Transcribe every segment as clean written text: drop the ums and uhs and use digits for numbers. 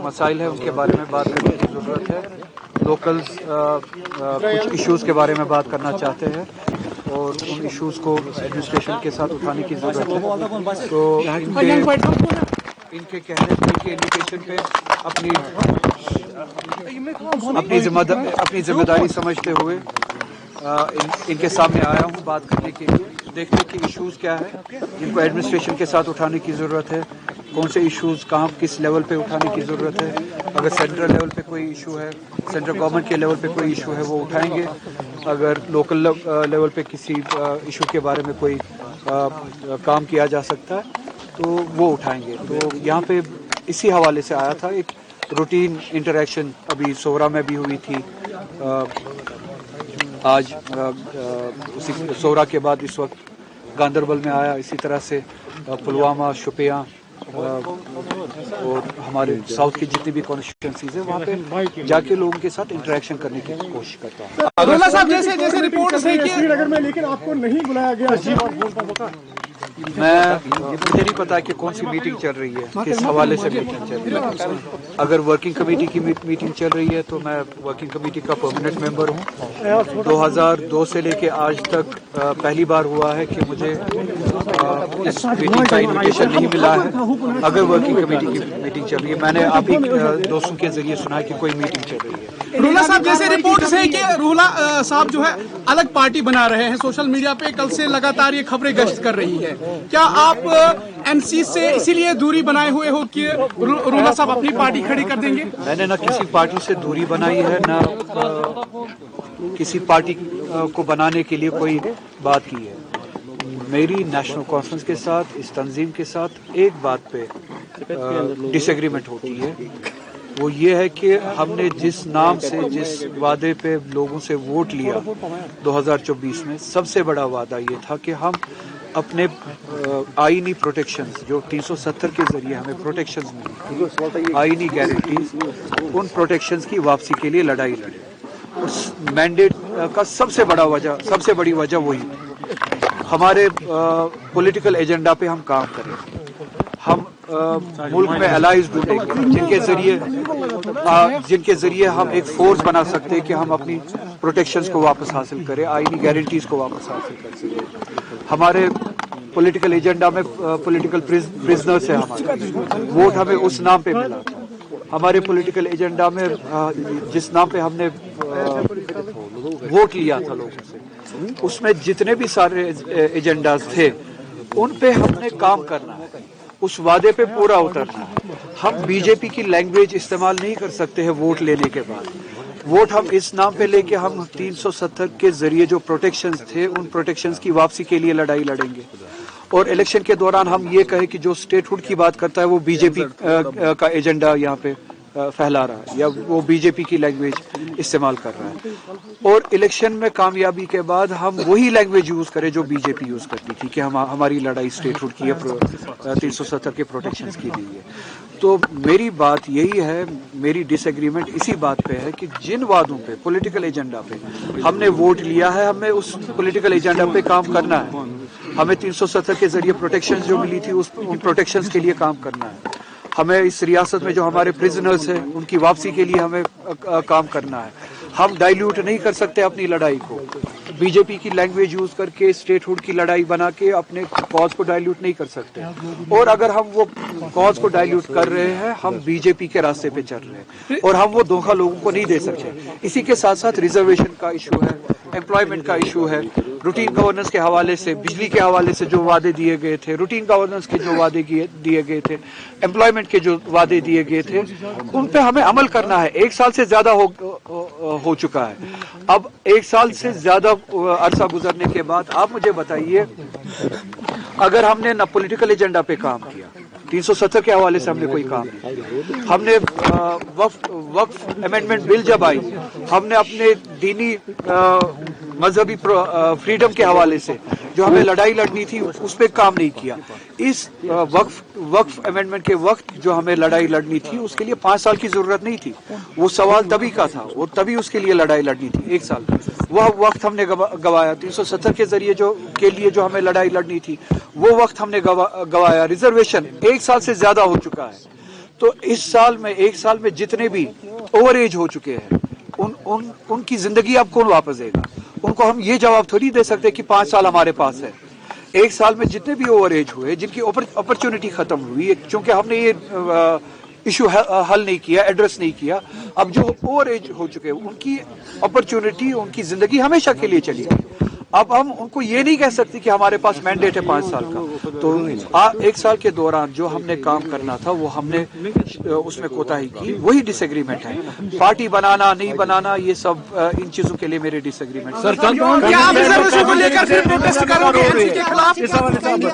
मसाइल है उनके बारे में बात करने की ज़रूरत है। लोकल्स कुछ इश्यूज़ के बारे में बात करना चाहते हैं और उन इश्यूज़ को एडमिनिस्ट्रेशन के साथ उठाने की ज़रूरत है। तो इनके कहने पे, इनके इंडिकेशन पे अपनी जिम्मेदारी समझते हुए इनके सामने आया हूँ बात करने के लिए। देखते हैं कि इश्यूज़ क्या है जिनको एडमिनिस्ट्रेशन के साथ उठाने की ज़रूरत है, कौन से इश्यूज़ कहाँ किस लेवल पे उठाने की ज़रूरत है। अगर सेंट्रल लेवल पे कोई इशू है, सेंट्रल गवर्नमेंट के लेवल पे कोई इशू है, वो उठाएंगे। अगर लोकल लेवल पे किसी इशू के बारे में कोई काम किया जा सकता है तो वो उठाएंगे। तो यहाँ पे इसी हवाले से आया था। एक रूटीन इंटरेक्शन अभी सोहरा में भी हुई थी, आज उसी सोहरा के बाद इस वक्त गांदरबल में आया। इसी तरह से पुलवामा, शोपियां और हमारे साउथ की जितनी भी कॉन्स्टिट्यूंसीज है वहाँ पे जाके लोगों के साथ इंटरेक्शन करने की कोशिश करता हूँ। रोला साहब जैसे रिपोर्ट है कि श्रीनगर में, लेकिन आपको नहीं बुलाया गया। मुझे नहीं पता कि कौन सी मीटिंग चल रही है, किस हवाले से मीटिंग चल रही है। अगर वर्किंग कमेटी की मीटिंग चल रही है तो मैं वर्किंग कमेटी का परमानेंट मेंबर हूँ। 2002 से लेके आज तक पहली बार हुआ है कि मुझे इस मीटिंग का इन्विटेशन नहीं मिला है। अगर वर्किंग कमेटी की मीटिंग चल रही है, मैंने आप ही दोस्तों के जरिए सुना है कि कोई मीटिंग चल रही है। रोला साहब जैसे रिपोर्ट है कि रोला साहब जो है अलग पार्टी बना रहे हैं, सोशल मीडिया पे कल से लगातार ये खबरें गश्त कर रही है। क्या आप एनसी से इसीलिए दूरी बनाए हुए हो कि रोला साहब अपनी पार्टी खड़ी कर देंगे? मैंने ना किसी पार्टी से दूरी बनाई है, ना किसी पार्टी को बनाने के लिए कोई बात की है। मेरी नेशनल कॉन्फ्रेंस के साथ, इस तंजीम के साथ एक बात पे डिसएग्रीमेंट होती है। वो ये है कि हमने जिस नाम से, जिस वादे पे लोगों से वोट लिया 2024 में, सबसे बड़ा वादा ये था कि हम अपने आईनी प्रोटेक्शंस जो 370 के जरिए हमें प्रोटेक्शंस मिली, आईनी गारंटीज, उन प्रोटेक्शंस की वापसी के लिए लड़ाई लड़े। उस मैंडेट का सबसे बड़ी वजह वही हमारे पॉलिटिकल एजेंडा पे हम काम करें। हम मुल्क में एलाइज ढूंढेंगे जिनके जरिए हम एक फोर्स बना सकते हैं कि हम अपनी प्रोटेक्शंस को वापस हासिल करें, आईनी गारंटीज को वापस हासिल कर सकें। हमारे पॉलिटिकल एजेंडा में पॉलिटिकल प्रिजनर्स है, हमारे वोट हमें उस नाम पे मिला था। हमारे पॉलिटिकल एजेंडा में जिस नाम पे हमने वोट लिया था लोगों से, उसमें जितने भी सारे एजेंडाज थे उन पे हमने काम करना है, उस वादे पे पूरा उतरना है। हम बीजेपी की लैंग्वेज इस्तेमाल नहीं कर सकते हैं वोट लेने के बाद। वोट हम इस नाम पे लेके हम 370 के जरिए जो प्रोटेक्शंस थे उन प्रोटेक्शंस की वापसी के लिए लड़ाई लड़ेंगे। और इलेक्शन के दौरान हम ये कहें कि जो स्टेटहुड की बात करता है वो बीजेपी का एजेंडा यहाँ पे फैला रहा है या वो बीजेपी की लैंग्वेज इस्तेमाल कर रहा है। और इलेक्शन में कामयाबी के बाद हम वही लैंग्वेज यूज करें जो बीजेपी यूज करती थी कि हमारी लड़ाई स्टेटहुड की है, 370 के प्रोटेक्शंस की नहीं है। तो मेरी बात यही है, मेरी डिसएग्रीमेंट इसी बात पे है कि जिन वादों पे, पॉलिटिकल एजेंडा पे हमने वोट लिया है, हमें उस पॉलिटिकल एजेंडा पे काम करना है। हमें 370 के जरिए प्रोटेक्शंस जो मिली थी उन प्रोटेक्शंस के लिए काम करना है। हमें इस रियासत में जो हमारे प्रिजनर्स हैं उनकी वापसी के लिए हमें काम करना है। हम डाइल्यूट नहीं कर सकते अपनी लड़ाई को, बीजेपी की लैंग्वेज यूज करके स्टेटहुड की लड़ाई बना के अपने कॉज को डाइल्यूट नहीं कर सकते। और अगर हम वो कॉज को डाइल्यूट कर रहे हैं, हम बीजेपी के रास्ते पे चल रहे हैं और हम वो धोखा लोगों को नहीं दे सकते। इसी के साथ साथ रिजर्वेशन का इशू है, एम्प्लॉयमेंट का इशू है, रूटीन गवर्नेंस के हवाले से, बिजली के हवाले से जो वादे दिए गए थे, रूटीन गवर्नेंस के जो वादे दिए गए थे, एम्प्लॉयमेंट के जो वादे दिए गए थे, उन पे हमें अमल करना है। 1 साल से ज्यादा हो चुका है। अब 1 साल से ज्यादा अरसा गुजरने के बाद आप मुझे बताइए, अगर हमने न पॉलिटिकल एजेंडा पे काम किया, 370 के हवाले से हमने कोई काम नहीं, हमने वक्फ अमेंडमेंट बिल जब आई, हमने अपने दीनी मजहबी फ्रीडम के हवाले से जो हमें लड़ाई लड़नी थी उस पर काम नहीं किया। इस वक्फ अमेंडमेंट के वक्त जो हमें लड़ाई लड़नी थी उसके लिए 5 साल की जरूरत नहीं थी। वो सवाल तभी का था, वो तभी उसके लिए लड़ाई लड़नी थी 1 साल। वह वक्त हमने गवाया। 370 के जरिए के लिए जो हमें लड़ाई लड़नी थी वो वक्त हमने गवाया। रिजर्वेशन 1 साल से ज्यादा हो चुका है। तो इस साल में, एक साल में जितने भी ओवर एज हो चुके हैं उनकी जिंदगी अब कौन वापस देगा? उनको हम ये जवाब थोड़ी दे सकते कि 5 साल हमारे पास है। एक साल में जितने भी ओवर एज हुए, जिनकी अपॉर्चुनिटी खत्म हुई, क्योंकि हमने ये इशू हल नहीं किया, एड्रेस नहीं किया, अब जो ओवर एज हो चुके हैं उनकी अपॉर्चुनिटी, उनकी जिंदगी हमेशा के लिए चली गई। अब हम उनको ये नहीं कह सकते कि हमारे पास मैंडेट है 5 साल का। तो एक साल के दौरान जो हमने काम करना था वो हमने उसमें कोताही की, वही डिसएग्रीमेंट है। पार्टी बनाना नहीं बनाना ये सब इन चीजों के लिए मेरे डिसएग्रीमेंट। सर क्या आप रिजर्वेशन को लेकर फिर प्रोटेस्ट करोगे एनसी के खिलाफ?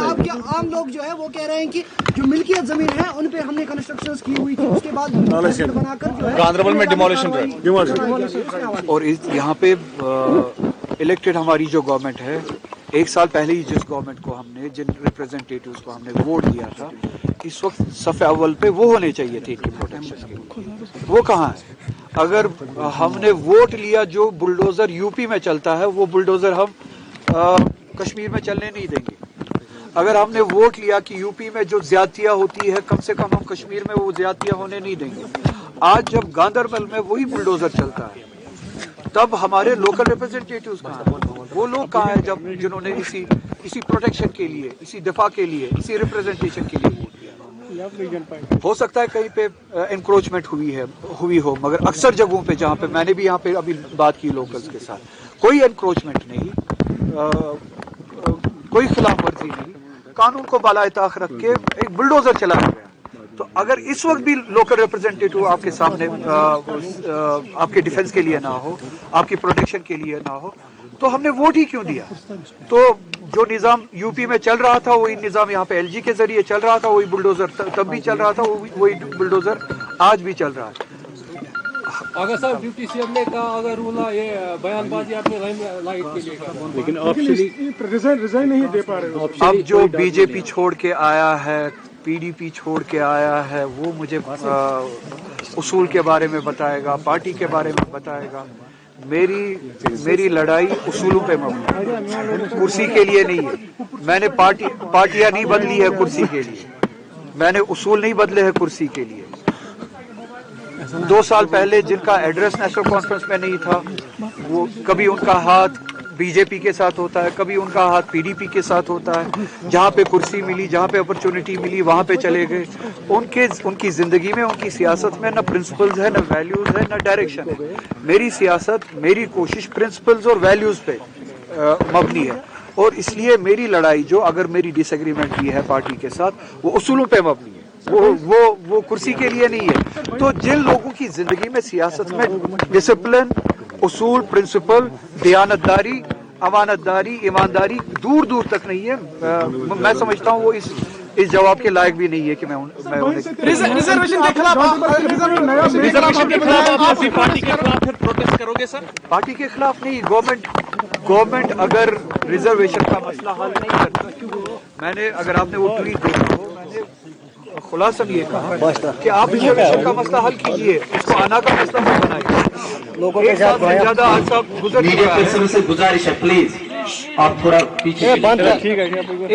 आपके आम लोग जो है वो कह रहे हैं कि जो मिल्कियत जमीन है उन पे हमने कंस्ट्रक्शंस की हुई थी, उसके बाद बनाकर जो है गांधरबल में डिमोलिशन। और यहाँ पे इलेक्टेड हमारी जो गवर्नमेंट है, एक साल पहले ही जिस गवर्नमेंट को हमने, जिन रिप्रेजेंटेटिव्स को हमने वोट दिया था, इस वक्त सफ़े अव्वल पे वो होने चाहिए थे इनकी प्रोटेक्शन के। वो कहाँ है? अगर हमने वोट लिया जो बुलडोजर यूपी में चलता है, वो बुलडोजर हम कश्मीर में चलने नहीं देंगे। अगर हमने वोट लिया कि यूपी में जो ज्यादतियां होती है कम से कम हम कश्मीर में वो ज्यादतियां होने नहीं देंगे। आज जब गांधरबल में वही बुलडोजर चलता है, तब हमारे लोकल रिप्रेजेंटेटिव्स कहाँ हैं? वो लोग कहाँ हैं जब जिन्होंने इसी प्रोटेक्शन के लिए, इसी दफा के लिए, इसी रिप्रेजेंटेशन के लिए वोट दिया? हो सकता है कहीं पे एनक्रोचमेंट हुई हो, मगर अक्सर जगहों पे जहाँ पे मैंने भी यहाँ पे अभी बात की लोकल्स के साथ, कोई एनक्रोचमेंट नहीं, कोई खिलाफ वर्जी नहीं, कानून को बालाए ताख रख के एक बुलडोजर चलाया गया। तो अगर इस वक्त भी लोकल रिप्रेजेंटेटिव आपके सामने आपके डिफेंस के लिए ना हो, आपकी प्रोटेक्शन के लिए ना हो, तो हमने वोट ही क्यों दिया? तो जो निज़ाम यूपी में चल रहा था वही निज़ाम यहाँ पे एलजी के जरिए चल रहा था, वही बुलडोजर तब भी चल रहा था, वही बुलडोजर आज भी चल रहा है। अगर सर डिप्टी सीएम ने कहा अगर रूल ये बयानबाजी आपने लाइट के लिए कहा, लेकिन आप रिजाइन नहीं दे पा रहे हो। अब जो बीजेपी छोड़ के आया है, पीडीपी छोड़ के आया है, वो मुझे उसूल के बारे में बताएगा, पार्टी के बारे में बताएगा। मेरी लड़ाई उसूलों पे मबनी है, कुर्सी के लिए नहीं है। मैंने पार्टियां नहीं बदली है कुर्सी के लिए, मैंने उसूल नहीं बदले हैं कुर्सी के लिए। 2 साल पहले जिनका एड्रेस नेशनल कॉन्फ्रेंस में नहीं था, वो कभी उनका हाथ बीजेपी के साथ होता है, कभी उनका हाथ पीडीपी के साथ होता है। जहाँ पे कुर्सी मिली, जहाँ पे अपॉर्चुनिटी मिली, वहाँ पे चले गए। उनकी जिंदगी में, उनकी सियासत में न प्रिंसिपल्स है, न वैल्यूज है, न डायरेक्शन है। मेरी सियासत, मेरी कोशिश प्रिंसिपल्स और वैल्यूज पे मबनी है, और इसलिए मेरी लड़ाई जो अगर मेरी डिसएग्रीमेंट भी है पार्टी के साथ, वो उसूलों पे मबनी है, वो कुर्सी के लिए नहीं है। तो जिन लोगों की जिंदगी में, सियासत में डिसिप्लिन, उसूल, प्रिंसिपल, दयानतदारी, अमानतदारी, ईमानदारी दूर दूर तक नहीं है, मैं समझता हूँ वो इस जवाब के लायक भी नहीं है कि मैं रिजर्वेशन के खिलाफ आप पार्टी के खिलाफ फिर प्रोटेस्ट करोगे सर? पार्टी के खिलाफ नहीं, गवर्नमेंट अगर रिजर्वेशन का मसला हल नहीं करती, मैंने, अगर आपने वो ट्वीट देखा हो, मैंने खुलासन ये कहा कि आप रिजर्वेशन का मसला हल कीजिए, इसको आना का मसला मत बनाइए। एक साल से ज्यादा अरसा गुजर चुका है, से गुजारिश है प्लीज आप थोड़ा पीछे।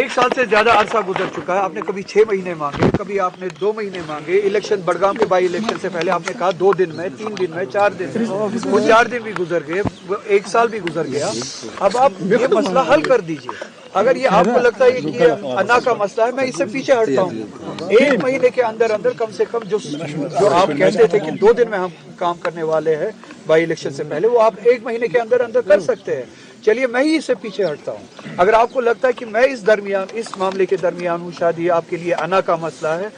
एक साल से ज्यादा अरसा गुजर चुका है। आपने कभी 6 महीने मांगे, कभी आपने 2 महीने मांगे। इलेक्शन, बड़गाम के बाई इलेक्शन से पहले आपने कहा 2 दिन में, 3 दिन में, 4 दिन में, वो 4 दिन भी गुजर गए, 1 साल भी गुजर गया। अब आप ये मसला हल कर दीजिए। अगर ये आपको लगता है कि अन्ना का मसला है, मैं इससे पीछे हटता हूँ। 1 महीने के अंदर अंदर कम से कम जो आप कहते थे कि 2 दिन में हम काम करने वाले हैं बाई इलेक्शन से पहले, वो आप 1 महीने के अंदर अंदर कर सकते हैं। चलिए, मैं ही इससे पीछे हटता हूँ। अगर आपको लगता है कि मैं इस मामले के दरमियान हूँ, शायद ये आपके लिए अना का मसला है,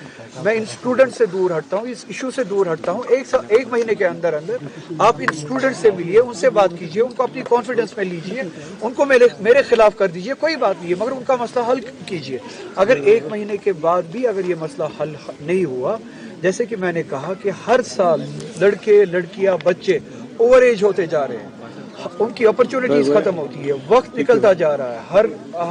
मैं इन स्टूडेंट से दूर हटता हूँ, इस इशू से दूर हटता हूँ। 1 महीने के अंदर अंदर आप इन स्टूडेंट से मिलिए, उनसे बात कीजिए, उनको अपनी कॉन्फिडेंस में लीजिए, उनको मेरे खिलाफ कर दीजिए, कोई बात नहीं है, मगर उनका मसला हल कीजिए। अगर 1 महीने के बाद भी अगर ये मसला हल नहीं हुआ, जैसे कि मैंने कहा कि हर साल लड़के, लड़कियां, बच्चे ओवर एज होते जा रहे हैं, उनकी अपॉर्चुनिटीज खत्म होती है, वक्त निकलता जा रहा है,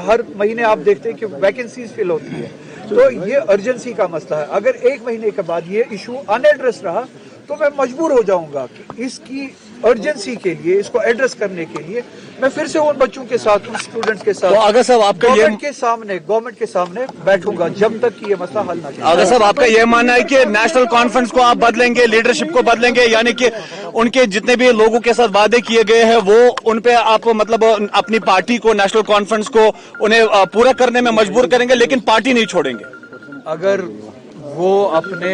हर महीने आप देखते हैं कि वैकेंसीज फिल होती है। तो ये अर्जेंसी का मसला है। अगर 1 महीने के बाद ये इशू अनएड्रेस रहा, तो मैं मजबूर हो जाऊंगा कि अर्जेंसी के लिए, इसको एड्रेस करने के लिए मैं फिर से उन बच्चों के साथ, उन स्टूडेंट्स के साथ, तो अगर साहब आपका गवर्नमेंट के सामने बैठूंगा जब तक कि ये मसला हल ना किया। अगर साहब आपका ये मानना है कि नेशनल कॉन्फ्रेंस को आप बदलेंगे, लीडरशिप को बदलेंगे, यानी कि उनके जितने भी लोगों के साथ वादे किए गए हैं वो उन पे आप मतलब अपनी पार्टी को, नेशनल कॉन्फ्रेंस को उन्हें पूरा करने में मजबूर करेंगे, लेकिन पार्टी नहीं छोड़ेंगे? अगर वो अपने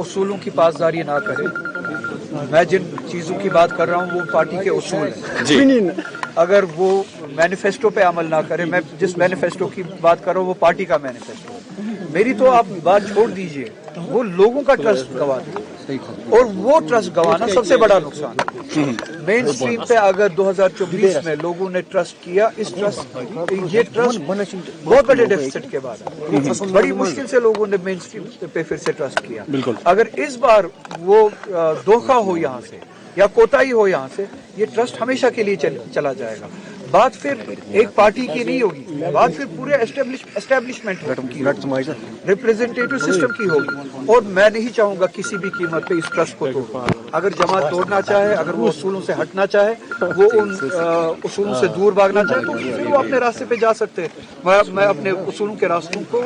उसूलों की पासदारी ना करे, मैं जिन चीजों की बात कर रहा हूँ वो पार्टी के उसूल हैं जी। अगर वो मैनिफेस्टो पे अमल ना करे, मैं जिस मैनिफेस्टो की बात कर रहा हूँ वो पार्टी का मैनिफेस्टो है, मेरी तो आप बात छोड़ दीजिए, वो लोगों का ट्रस्ट गवा दे, और वो ट्रस्ट गवाना सबसे बड़ा नुकसान है। मेन स्ट्रीम पे अगर 2024 में लोगों ने ट्रस्ट किया, ये ट्रस्ट बहुत बड़े डेफिसिट के बाद बड़ी मुश्किल से लोगों ने मेन स्ट्रीम पे फिर से ट्रस्ट किया। अगर इस बार वो धोखा हो यहाँ से या कोताही हो यहाँ से, ये ट्रस्ट हमेशा के लिए चला जाएगा। बात फिर एक पार्टी की नहीं होगी, बात फिर पूरे एस्टेब्लिशमेंट की, रिप्रेजेंटेटिव सिस्टम की होगी, और मैं नहीं चाहूंगा किसी भी कीमत पे इस ट्रस्ट को तोड़। अगर जमात तोड़ना चाहे, अगर वो उसूलों से हटना चाहे, वो उन उसूलों से दूर भागना चाहे, तो फिर वो अपने रास्ते पे जा सकते हैं। मैं अपने उसूलों के रास्तों को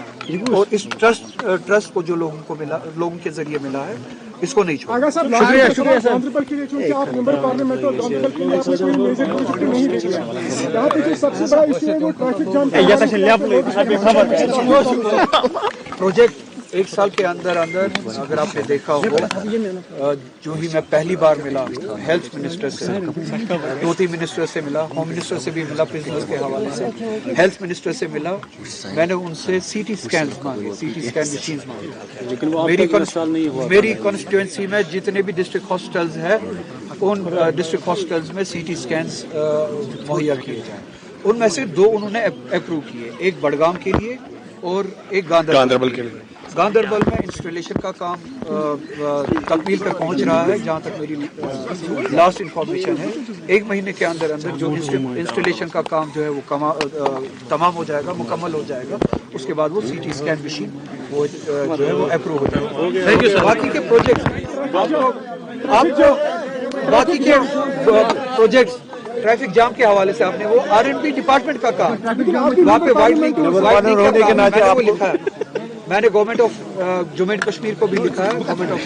और इस ट्रस्ट को जो लोगों को मिला, लोगों के जरिए मिला है, इसको नहीं छोड़ा। शुक्रिया सर। आप मेंबर पार्लियामेंट और काउंसिल के लिए आपने कोई मेजर प्रोजेक्ट नहीं देखा, यहाँ पे जो सबसे बड़ा इशू है वो ट्रैफिक जाम। प्रोजेक्ट एक साल के अंदर अगर आपने देखा हो, जो ही मैं पहली बार मिला हेल्थ मिनिस्टर से, 2-3 मिनिस्टर से मिला, होम मिनिस्टर से भी मिला प्रिजनर्स के हवाले से, हेल्थ मिनिस्टर से मिला, मैंने उनसे सीटी स्कैन मांगे, सीटी स्कैन मशीन मांगी। मेरी कॉन्स्टिट्यूएंसी में जितने भी डिस्ट्रिक्ट हॉस्पिटल्स हैं, उन डिस्ट्रिक्ट हॉस्पिटल्स में सीटी स्कैन्स मुहैया किए जाएं। उनमें से 2 उन्होंने अप्रूव किए, एक बड़गाम के लिए और एक गांधरबल के लिए। गांधरबल में इंस्टॉलेशन का काम तकमील पर पहुंच रहा है, जहां तक मेरी लास्ट इंफॉर्मेशन है। 1 महीने के अंदर जो इंस्टॉलेशन का काम जो है वो तमाम हो जाएगा, मुकम्मल हो जाएगा। उसके बाद वो सीटी स्कैन मशीन वो जो है वो अप्रूव हो जाएगा। Thank you sir. बाकी के प्रोजेक्ट्स ट्रैफिक जाम के हवाले से आपने वो R&B डिपार्टमेंट का काम, वहाँ पे वाइडनिंग का नाम लिखा है। मैंने government of Jammu and Kashmir को भी लिखा है, गवर्नमेंट ऑफ